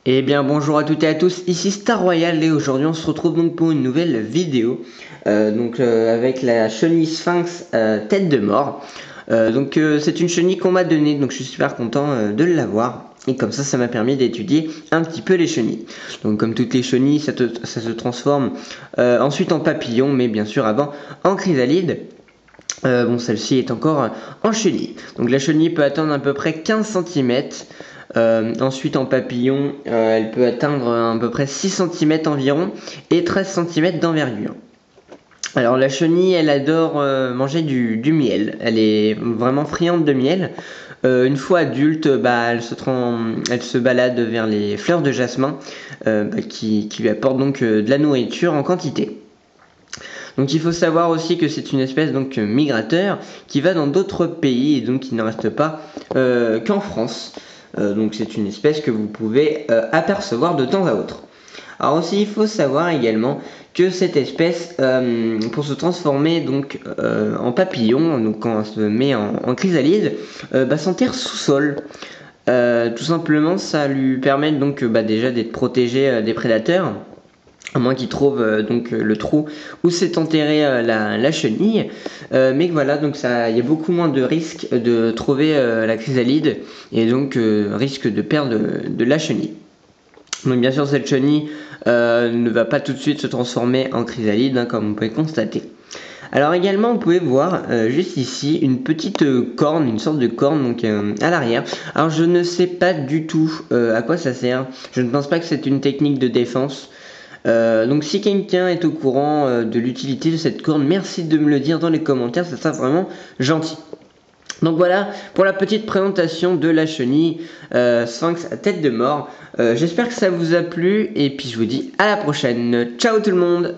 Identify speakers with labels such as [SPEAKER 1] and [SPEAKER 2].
[SPEAKER 1] Eh bien bonjour à toutes et à tous, ici Star Royal et aujourd'hui on se retrouve donc pour une nouvelle vidéo avec la chenille sphinx tête de mort. C'est une chenille qu'on m'a donnée, donc je suis super content de l'avoir. Et comme ça m'a permis d'étudier un petit peu les chenilles. Donc comme toutes les chenilles, ça se transforme ensuite en papillon, mais bien sûr avant en chrysalide. Celle-ci est encore en chenille. Donc la chenille peut atteindre à peu près 15 cm. Ensuite en papillon, elle peut atteindre à peu près 6 cm environ et 13 cm d'envergure. Alors la chenille, elle adore manger du miel. Elle est vraiment friande de miel. Une fois adulte, elle se balade vers les fleurs de jasmin qui lui apportent donc de la nourriture en quantité. Donc il faut savoir aussi que c'est une espèce donc migrateur qui va dans d'autres pays et donc qui ne reste pas qu'en France. Donc c'est une espèce que vous pouvez apercevoir de temps à autre. Alors aussi il faut savoir également que cette espèce pour se transformer donc en papillon, donc quand elle se met en chrysalide, s'enterre sous sol. Tout simplement ça lui permet donc déjà d'être protégé des prédateurs. À moins qu'il trouve le trou où s'est enterrée la chenille. Mais voilà, donc il y a beaucoup moins de risques de trouver la chrysalide et donc risque de perdre de la chenille. Donc bien sûr cette chenille ne va pas tout de suite se transformer en chrysalide comme vous pouvez constater. Alors également vous pouvez voir juste ici une petite corne, une sorte de corne donc à l'arrière. Alors je ne sais pas du tout à quoi ça sert. Je ne pense pas que c'est une technique de défense. Donc si quelqu'un est au courant de l'utilité de cette corne, merci de me le dire dans les commentaires, ça sera vraiment gentil. Donc voilà pour la petite présentation de la chenille sphinx à tête de mort. J'espère que ça vous a plu et puis je vous dis à la prochaine. Ciao tout le monde!